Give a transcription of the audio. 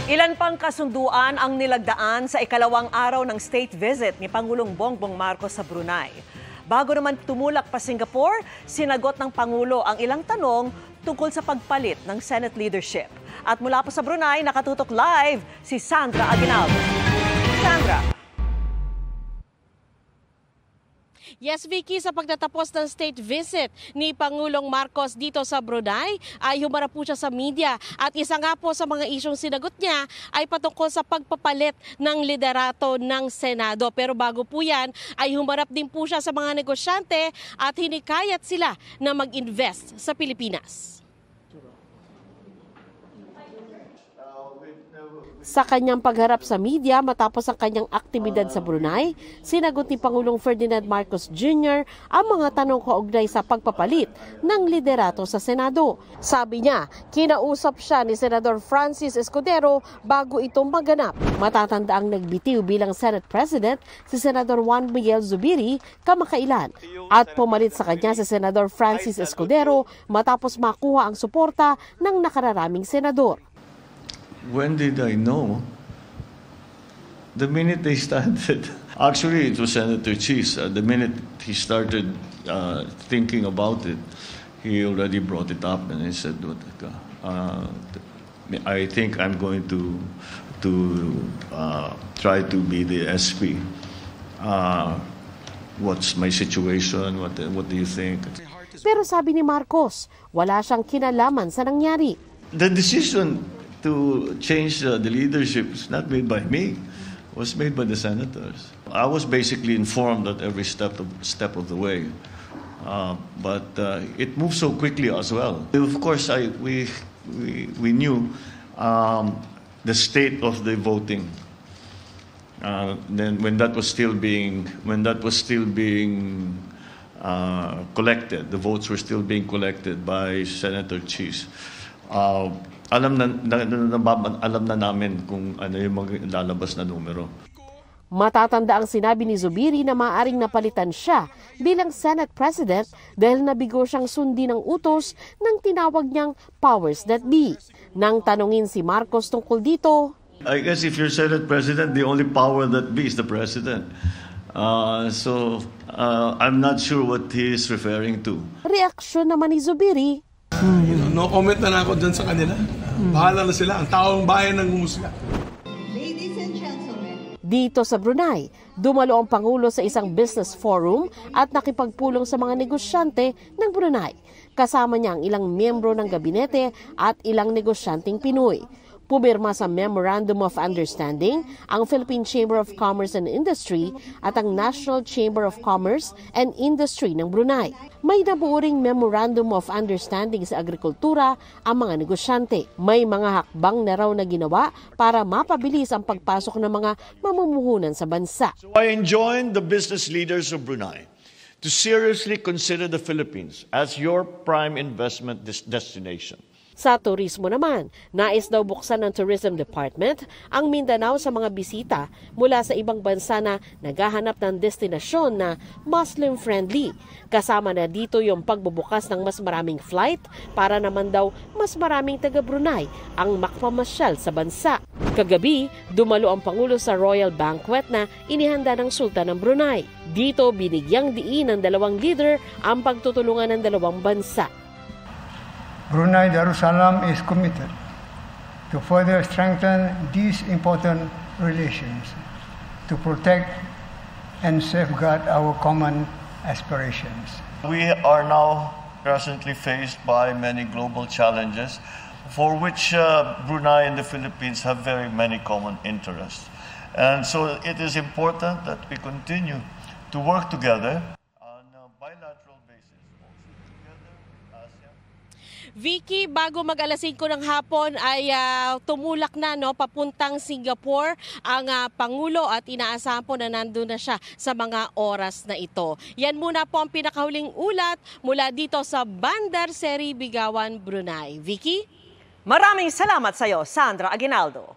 Ilan pang kasunduan ang nilagdaan sa ikalawang araw ng state visit ni Pangulong Bongbong Marcos sa Brunei. Bago naman tumulak pa Singapore, sinagot ng Pangulo ang ilang tanong tungkol sa pagpalit ng Senate leadership. At mula po sa Brunei, nakatutok live si Sandra Aguinaldo. Sandra. Yes, Vicky, sa pagtatapos ng state visit ni Pangulong Marcos dito sa Brunei, ay humarap po siya sa media. At isa nga po sa mga isyong sinagot niya ay patungkol sa pagpapalit ng liderato ng Senado. Pero bago po yan, ay humarap din po siya sa mga negosyante at hinikayat sila na mag-invest sa Pilipinas. Sa kanyang pagharap sa media matapos ang kanyang aktibidad sa Brunei, sinagot ni Pangulong Ferdinand Marcos Jr. ang mga tanong kaugnay sa pagpapalit ng liderato sa Senado. Sabi niya, kinausap siya ni Senador Francis Escudero bago ito maganap. Matatandaang nagbitiw bilang Senate President si Senador Juan Miguel Zubiri kamakailan at pumalit sa kanya si Senador Francis Escudero matapos makuha ang suporta ng nakararaming senador. When did I know? The minute they started. Actually, it was Senator Cheese. The minute he started thinking about it, he already brought it up and he said, I think I'm going to try to be the SP. What's my situation? What do you think? Pero sabi ni Marcos, wala siyang kinalaman sa nangyari. The decision to change the leadership is not made by me. It was made by the senators. I was basically informed at every step of the way. But it moved so quickly as well. Of course, we knew the state of the voting. Then when that was still being collected, the votes were still being collected by Senator Cheese. Alam na namin kung ano yung mga lalabas na numero. Matatanda ang sinabi ni Zubiri na maaaring napalitan siya bilang Senate President dahil nabigo siyang sundin ng utos ng tinawag niyang powers that be. Nang tanungin si Marcos tungkol dito, I guess if you're Senate President, the only power that be is the President. So I'm not sure what he is referring to. Reaksyon naman ni Zubiri, no comment na ako dyan sa kanila. Bahala na sila. Ang taong bayan ng humusga. Ladies and gentlemen. Dito sa Brunei, dumalo ang Pangulo sa isang business forum at nakipagpulong sa mga negosyante ng Brunei. Kasama niya ang ilang miyembro ng gabinete at ilang negosyanteng Pinoy. Pumirma sa Memorandum of Understanding ang Philippine Chamber of Commerce and Industry at ang National Chamber of Commerce and Industry ng Brunei. May nabuo ring Memorandum of Understanding sa agrikultura ang mga negosyante. May mga hakbang na raw na ginawa para mapabilis ang pagpasok ng mga mamumuhunan sa bansa. So I enjoin the business leaders of Brunei to seriously consider the Philippines as your prime investment destination. Sa turismo naman, nais daw buksan ng Tourism Department ang Mindanao sa mga bisita mula sa ibang bansa na naghahanap ng destinasyon na Muslim-friendly. Kasama na dito yung pagbubukas ng mas maraming flight para naman daw mas maraming taga-Brunei ang makapamasyal sa bansa. Kagabi, dumalo ang Pangulo sa Royal Banquet na inihanda ng Sultan ng Brunei. Dito, binigyang diin ng dalawang leader ang pagtutulungan ng dalawang bansa. Brunei Darussalam is committed to further strengthen these important relations, to protect and safeguard our common aspirations. We are now presently faced by many global challenges for which Brunei and the Philippines have very many common interests. And so it is important that we continue to work together on a bilateral basis. Vicky, bago mag-alas 5 ng hapon ay tumulak na papuntang Singapore ang Pangulo at inaasahan po na nandun na siya sa mga oras na ito. Yan muna po ang pinakahuling ulat mula dito sa Bandar Seri Begawan, Brunei. Vicky? Maraming salamat sa iyo, Sandra Aguinaldo.